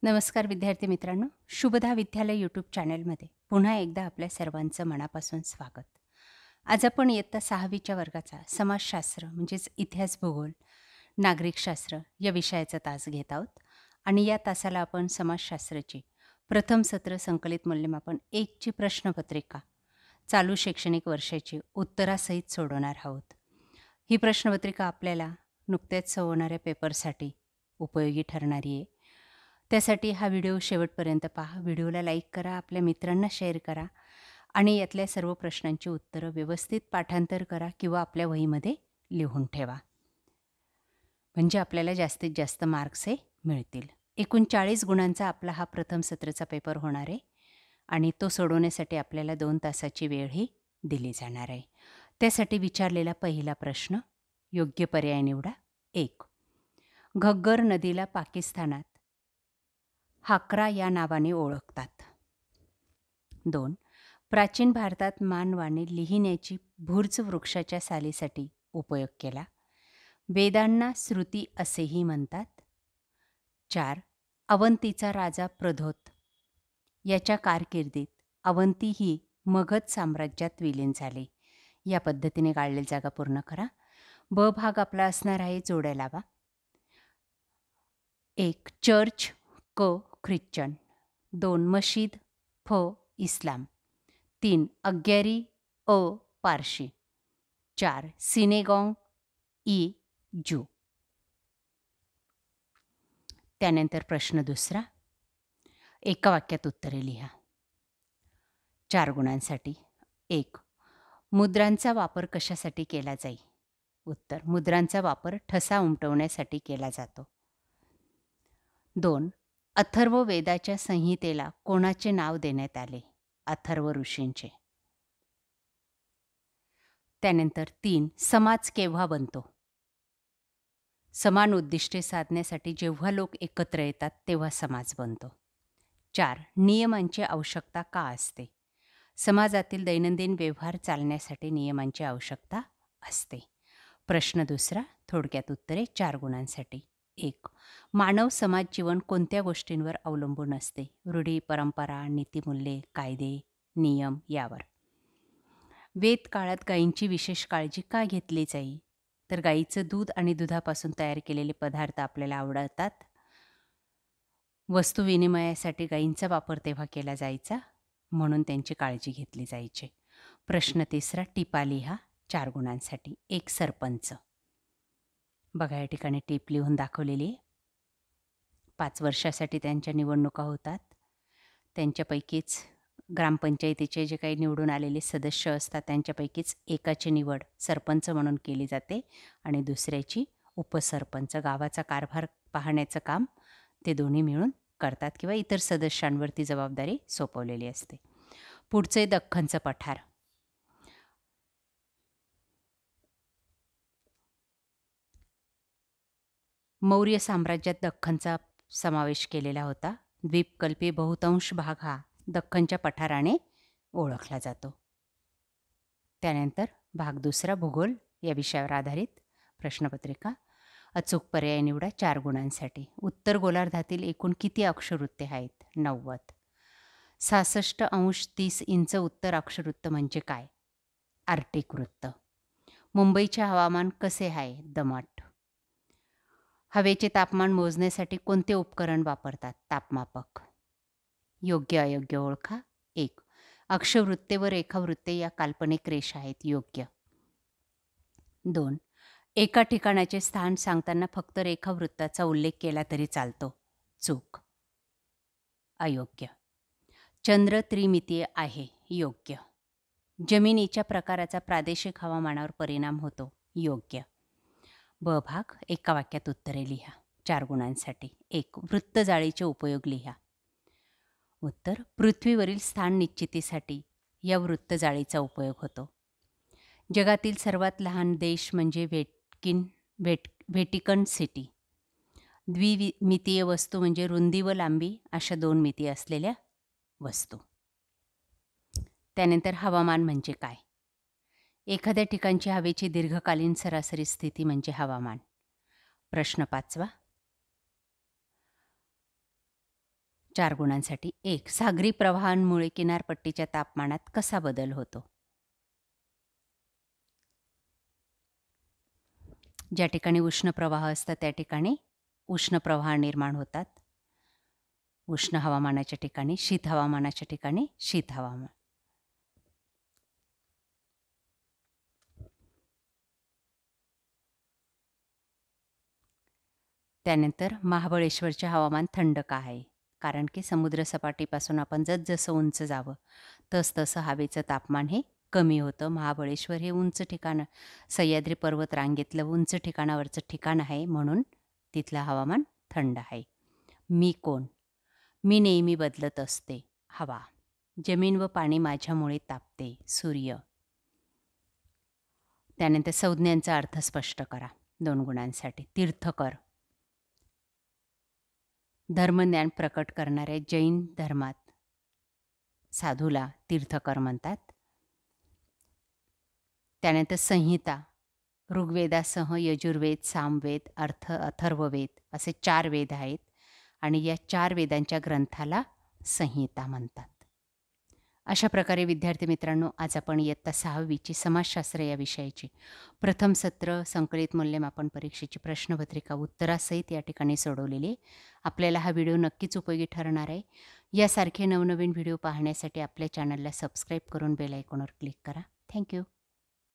नमस्कार विद्यार्थी मित्रांनो, शुभदा विद्यालय यूट्यूब चॅनलमध्ये पुन्हा एकदा आपल्या सर्वांचं मनापासून स्वागत. आज आपण इयत्ता 6वीच्या वर्गाचा समाजशास्त्र म्हणजेच इतिहास, भूगोल, नागरिकशास्त्र या विषयाचा तास घेत आहोत आणि या तासाला आपण समाजशास्त्राची प्रथम सत्र संकलित मूल्यमापन 1ची प्रश्नपत्रिका चालू शैक्षणिक वर्षाची उत्तरासहित सोडवणार आहोत. ही प्रश्नपत्रिका आपल्याला नुकत्याच होणाऱ्या पेपरसाठी उपयोगी ठरणारी आहे. त्यासाठी हा व्हिडिओ शेवटपर्यंत पहा. व्हिडिओला लाईक करा, आपल्या मित्रांना शेअर करा आणि यातल्या सर्व प्रश्नांची उत्तरं व्यवस्थित पाठांतर करा किंवा आपल्या वहीमध्ये लिहून ठेवा. म्हणजे आपल्याला जास्तीत जास्त मार्क्स हे मिळतील. एकूण 40 गुणांचा आपला हा प्रथम सत्राचा पेपर होणार आहे आणि तो सोडवण्यासाठी आपल्याला 2 तासाची वेळही दिली जाणार आहे. त्यासाठी विचारलेला पहिला प्रश्न, योग्य पर्याय निवडा. 1. घग्गर नदीला पाकिस्तानात हाकरा या नावाने ओळखतात. 2. प्राचीन भारतात मानवाने लिहिण्याची भुर्ज वृक्षाच्या सालीसाठी उपयोग केला. वेदांना श्रुती असेही म्हणतात. 4. अवंतीचा राजा प्रधोत याच्या कारकिर्दीत अवंती ही मगध साम्राज्यात विलीन झाली. या पद्धतीने गाळलेली जागा पूर्ण करा. ब भाग आपला असणार आहे जोड्या लावा. 1. चर्च, क. ख्रिश्चन. 2. मशीद, फ. इस्लाम. 3. अग्यारी, अ. पारशी. 4. सिनेगॉग, इ. ज्यू. त्यानंतर प्रश्न दुसरा, एका वाक्यात उत्तरे लिहा. 4 गुणांसाठी. 1. मुद्रांचा वापर कशासाठी केला जाईल? उत्तर, मुद्रांचा वापर ठसा उमटवण्यासाठी केला जातो. 2. अथर्व वेदाच्या संहितेला कोणाचे नाव देण्यात आले? अथर्व ऋषींचे. त्यानंतर 3. समाज केव्हा बनतो? समान उद्दिष्टे साधण्यासाठी जेव्हा लोक एकत्र येतात तेव्हा समाज बनतो. 4. नियमांची आवश्यकता का असते? समाजातील दैनंदिन व्यवहार चालण्यासाठी नियमांची आवश्यकता असते. प्रश्न दुसरा, थोडक्यात उत्तरे 4 गुणांसाठी. 1. मानव समाज जीवन कोणत्या गोष्टींवर अवलंबून असते? रूढी, परंपरा, नीतिमूल्ये, कायदे, नियम यावर. वेद काळात गायींची विशेष काळजी का घेतली जाई? तर गायीचं दूध आणि दुधापासून तयार केलेले पदार्थ आपल्याला आवडतात. वस्तू विनिमयासाठी गायींचा वापर तेव्हा केला जायचा, म्हणून त्यांची काळजी घेतली जायची. प्रश्न तिसरा, टिपा लिहा 4 गुणांसाठी. 1. सरपंच. बघा या ठिकाणी टीप लिहून दाखवलेली आहे. 5 वर्षासाठी त्यांच्या निवडणुका होतात. त्यांच्यापैकीच ग्रामपंचायतीचे जे काही निवडून आलेले सदस्य असतात त्यांच्यापैकीच एकाची निवड सरपंच म्हणून केली जाते आणि दुसऱ्याची उपसरपंच. गावाचा कारभार पाहण्याचं काम ते दोन्ही मिळून करतात किंवा इतर सदस्यांवरती जबाबदारी सोपवलेली असते. पुढचे दख्खनचं पठार. मौर्य साम्राज्यात दख्खनचा समावेश केलेला होता. द्वीपकल्पी बहुतांश भाग हा दख्खनच्या पठाराने ओळखला जातो. त्यानंतर भाग दुसरा, भूगोल या विषयावर आधारित प्रश्नपत्रिका. अचूक पर्याय निवडा 4 गुणांसाठी. उत्तर गोलार्धातील एकूण किती अक्षवृत्ते आहेत? 90. 66°30' उत्तर अक्षवृत्त म्हणजे काय? आर्टिक वृत्त. मुंबईचे हवामान कसे आहे? दमट. हवेचे तापमान मोजण्यासाठी कोणते उपकरण वापरतात? तापमापक. योग्य अयोग्य ओळखा. 1. अक्षवृत्ते व रेखावृत्ते या काल्पनिक रेषा आहेत. योग्य. 2. एका ठिकाणाचे स्थान सांगताना फक्त रेखावृत्ताचा उल्लेख केला तरी चालतो. चूक. अयोग्य. चंद्र त्रिमितीय आहे. योग्य. जमिनीच्या प्रकाराचा प्रादेशिक हवामानावर परिणाम होतो. योग्य. ब भाग, एका वाक्यात उत्तरे लिहा 4 गुणांसाठी. 1. वृत्तजाळीचे उपयोग लिहा. उत्तर, पृथ्वीवरील स्थान निश्चितीसाठी या वृत्तजाळीचा उपयोग होतो. जगातील सर्वात लहान देश म्हणजे व्हॅटिकन सिटी. द्विमितीय वस्तू म्हणजे रुंदी व लांबी अशा 2 मिती असलेल्या वस्तू. त्यानंतर हवामान म्हणजे काय? एखाद्या ठिकाणची हवेची दीर्घकालीन सरासरी स्थिती म्हणजे हवामान. प्रश्न 5वा, 4 गुणांसाठी 1. सागरी प्रवाहांमुळे किनारपट्टीच्या तापमानात कसा बदल होतो? ज्या ठिकाणी उष्ण प्रवाह असतात त्या ठिकाणी उष्ण प्रवाह निर्माण होतात. उष्ण हवामानाच्या ठिकाणी, शीत हवामानाच्या ठिकाणी शीत हवामान. त्यानंतर महाबळेश्वरचे हवामान थंड का आहे? कारण की समुद्रसपाटीपासून आपण जसजसं उंच जावं तसतसं हवेचं तापमान हे कमी होतं. महाबळेश्वर हे उंच ठिकाण, सह्याद्री पर्वत रांगेतलं उंच ठिकाणावरचं ठिकाण आहे, म्हणून तिथलं हवामान थंड आहे. मी कोण? मी नेहमी बदलत असते. हवा. जमीन व पाणी माझ्यामुळे तापते. सूर्य. त्यानंतर संज्ञांचा अर्थ स्पष्ट करा. 2 गुणांसाठी. तीर्थकर. धर्मज्ञान प्रकट करणाऱ्या जैन धर्मात साधूला तीर्थकर म्हणतात. त्यानंतर संहिता. ऋग्वेदासह यजुर्वेद, सामवेद, अथर्ववेद असे 4 वेद आहेत आणि या 4 वेदांच्या ग्रंथाला संहिता म्हणतात. अशा प्रकारे विद्यार्थी मित्रांनो, आज आपण इयत्ता 6वीची समाजशास्त्र या विषयाची प्रथम सत्र संकलित मूल्यमापन परीक्षेची प्रश्नपत्रिका उत्तरासहित या ठिकाणी सोडवलेली आहे. आपल्याला हा व्हिडिओ नक्कीच उपयोगी ठरणार आहे. यासारखे नवनवीन व्हिडिओ पाहण्यासाठी आपल्या चॅनलला सबस्क्राईब करून बेल आयकॉनवर क्लिक करा. थँक्यू.